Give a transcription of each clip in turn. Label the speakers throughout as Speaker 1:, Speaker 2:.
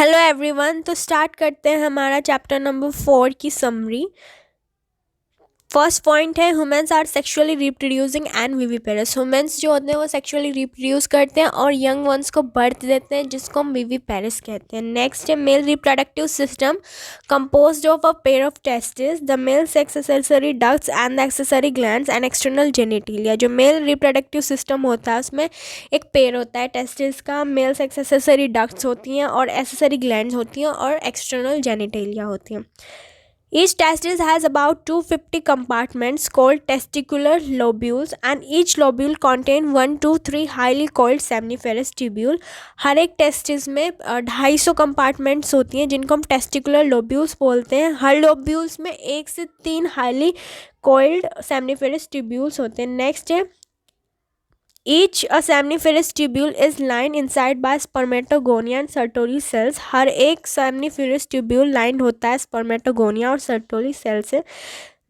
Speaker 1: Hello everyone. तो start करते हैं हमारा चैप्टर नंबर 4 की समरी। फर्स्ट पॉइंट है humans are sexually reproducing and viviparous. Humans जो होते हैं वो सेक्सुअली रिप्रोड्यूस करते हैं और यंग वंस को बर्थ देते हैं, जिसको हम विविपेरस कहते हैं। नेक्स्ट है male reproductive system composed of a pair of testis, the male sex accessory ducts and the accessory glands and external genitalia. जो मेल रिप्रोडक्टिव सिस्टम होता है उसमें एक पेयर होता है टेस्टिस का, मेल सेक्स एक्सेसरी डक्ट्स होती हैं और एक्सेसरी ग्लैंड्स होती हैं और एक्सटर्नल जेनिटेलिया होती हैं। Each testis has about 250 compartments called testicular lobules, and each lobule contain 1 to 3 highly coiled seminiferous tubule। हर एक टेस्टिस में 250 कंपार्टमेंट्स होती हैं जिनको हम टेस्टिकुलर लोब्यूल्स बोलते हैं। हर लोब्यूल्स में 1 से 3 हाईली कोइल्ड सेमनीफेरस ट्यूब्यूल्स होते हैं। नेक्स्ट है Each a seminiferous tubule is lined inside by spermatogonia and Sertoli cells। हर एक seminiferous tubule lined होता है spermatogonia और Sertoli cell से।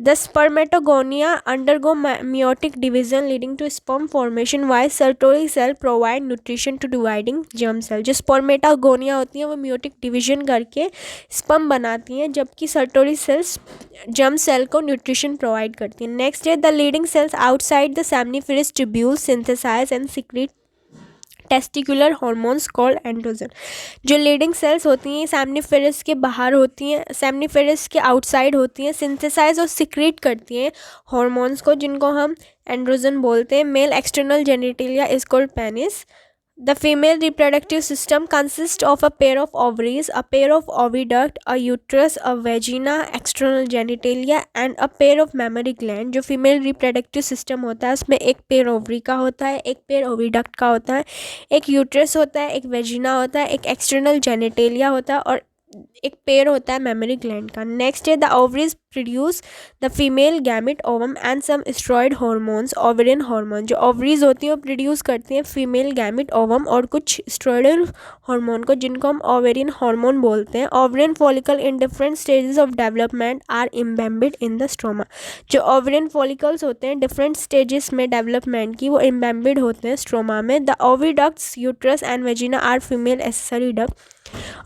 Speaker 1: The spermatogonia undergo meiotic division leading to sperm formation, while Sertoli cell provide nutrition to dividing germ cell। जो spermatogonia होती है वो meiotic division करके sperm बनाती हैं, जबकि Sertoli cells germ cell को nutrition provide करती हैं। Next है the leading cells outside the seminiferous tubule synthesize and secrete testicular hormones called androgen. जो लीडिंग सेल्स होती हैं सेमनीफेरस के बाहर होती हैं, सेमनीफेरस के आउटसाइड होती हैं, सिंथेसाइज और सिक्रीट करती हैं हॉर्मोन्स को, जिनको हम एंड्रोजन बोलते हैं। Male external genitalia is called penis. The female reproductive system consists of a pair of ovaries, a pair of oviduct, a uterus, a vagina, external genitalia and a pair of mammary gland। जो female reproductive system होता है उसमें एक pair ovary का होता है, एक pair oviduct का होता है, एक यूट्रस होता है, एक वेजिना होता है, एक एक्सटर्नल जेनिटेलिया होता है और एक पेयर होता है मेमरी ग्लैंड का। नेक्स्ट है the ovaries produce the female gamete ovum and some steroid hormones. Ovarian hormone जो ओवरीज होती हैं वो प्रोड्यूस करती हैं फीमेल गैमिट ओवम और कुछ स्टेरॉयडल हार्मोन को, जिनको हम ओवेरियन हार्मोन बोलते हैं। Ovarian follicle in different stages of development are embedded in the stroma. जो ओवरियन फॉलिकल्स होते हैं डिफरेंट स्टेजेस में डेवलपमेंट की, वो इम्बेम्बेड होते हैं स्ट्रोमा में। The oviducts uterus and vagina are female accessory duct.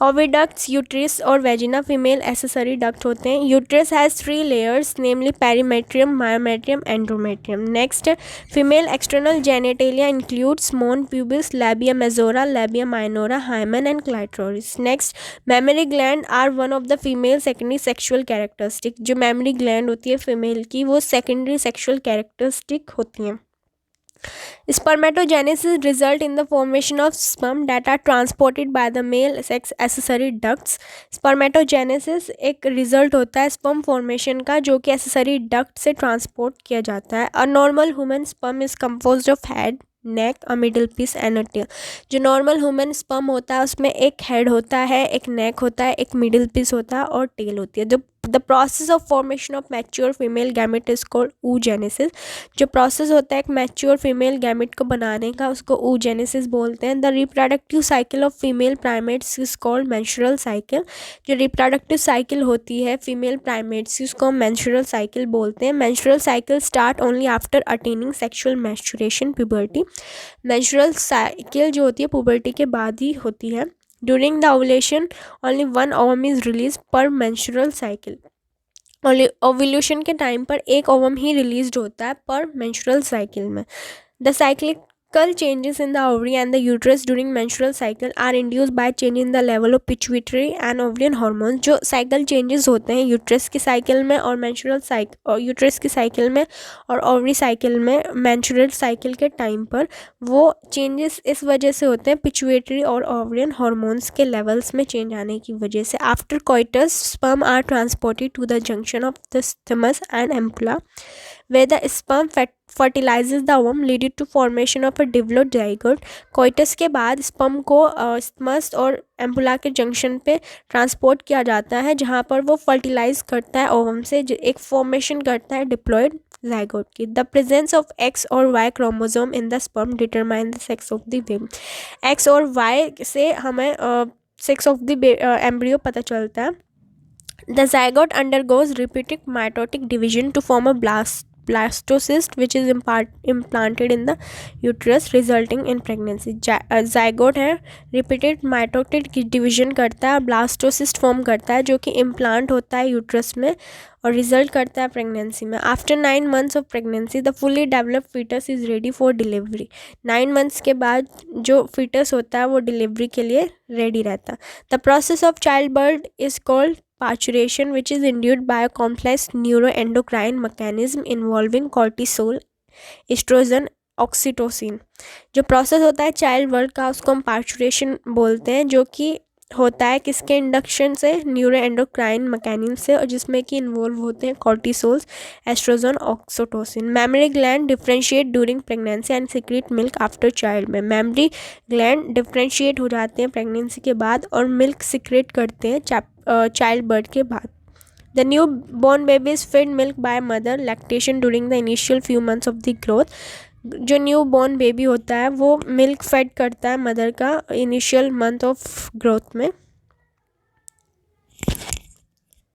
Speaker 1: Oviducts uterus और वेजिना फीमेल एसेसरी डक्ट होते हैं। Uterus has 3 layers namely perimetrium, myometrium, endometrium. Next female external genitalia includes mons pubis, labia majora, labia minora, hymen and clitoris। Next mammary gland are one of the female secondary sexual characteristic. जो mammary gland होती है female की वो secondary sexual characteristic होती हैं। Spermatogenesis result in the formation of sperm that are transported by the male sex accessory ducts। Spermatogenesis एक result होता है स्पर्म फॉर्मेशन का जो कि एक्सेसरी डक्ट से ट्रांसपोर्ट किया जाता है। A normal human sperm is composed of head, neck, a middle piece and a tail. जो नॉर्मल ह्यूमन स्पर्म होता है उसमें एक हेड होता है, एक नेक होता है, एक मिडिल पीस होता है और टेल होती है। जो the process of formation of mature female gamete is called oogenesis। जो प्रोसेस होता है एक मैच्योर फीमेल गैमेट को बनाने का उसको oogenesis बोलते हैं। The reproductive cycle of female primates is called menstrual cycle. जो रिप्रोडक्टिव साइकिल होती है फीमेल प्राइमेट्स की उसको हम मेंस्ट्रुअल साइकिल बोलते हैं। Menstrual cycle start only after attaining sexual maturation puberty. Menstrual cycle जो होती है पुबर्टी के बाद ही होती है। During the ovulation only 1 ovum is release पर मेंस्ट्रुअल साइकिल। ओव्यूलेशन के टाइम पर एक ओवम ही रिलीज होता है पर मेंस्ट्रुअल साइकिल में। The cyclical changes in the ovary and the uterus during menstrual cycle are induced by change in the level of pituitary and ovarian hormones। जो cycle changes होते हैं uterus की cycle में और मेंस्ट्रुअल साइकिल और uterus की cycle में और ओवरी साइकिल में मेंस्ट्रुअल साइकिल के टाइम पर, वो चेंजेस इस वजह से होते हैं पिट्यूटरी और ओवरियन हार्मोन्स के लेवल्स में चेंज आने की वजह से। After coitus sperm are transported to the junction of the isthmus and ampulla where the sperm fertilizes the ovum leading to formation of a developed zygote। Coitus के बाद sperm को स्मस और एम्पुला के जंक्शन पे ट्रांसपोर्ट किया जाता है जहाँ पर वो फर्टिलाइज करता है ओवम से, एक फॉर्मेशन करता है डिप्लॉयड zygote की। द प्रेजेंस ऑफ एक्स और Y chromosome in the sperm determine the sex of the baby. X और वाई से हमें सेक्स ऑफ द एम्ब्रियो पता चलता है। The zygote undergoes repeated mitotic division to form a blastocyst which is implanted in the uterus resulting in pregnancy. zygote है repeated mitotic division करता है और blastocyst फॉर्म करता है जो कि इम्प्लांट होता है यूट्रस में और रिजल्ट करता है प्रेगनेंसी में. After 9 months of pregnancy the fully developed foetus is ready for delivery. 9 months के बाद जो फीटस होता है वो डिलीवरी के लिए रेडी रहता है. The process of child birth is called parturition which is induced by a complex neuroendocrine mechanism involving cortisol, estrogen, oxytocin. जो प्रोसेस होता है चाइल्ड बर्थ का उसको हम पार्चुरेशन बोलते हैं जो कि होता है किसके इंडक्शन से, न्यूरो एंडोक्राइन मैकेनिज्म से, और जिसमें कि इन्वॉल्व होते हैं cortisols, oestrogen, oxytocin. Mammary gland differentiate during pregnancy and secrete milk after child में. मेमरी ग्लैंड डिफ्रेंशिएट हो जाते हैं प्रेगनेंसी के बाद और मिल्क सीक्रेट करते हैं चाइल्ड बर्थ के बाद. The newborn baby is fed milk by mother lactation during the initial few months of the growth. जो न्यू बॉर्न बेबी होता है वो मिल्क फेड करता है मदर का इनिशियल मंथ ऑफ ग्रोथ में.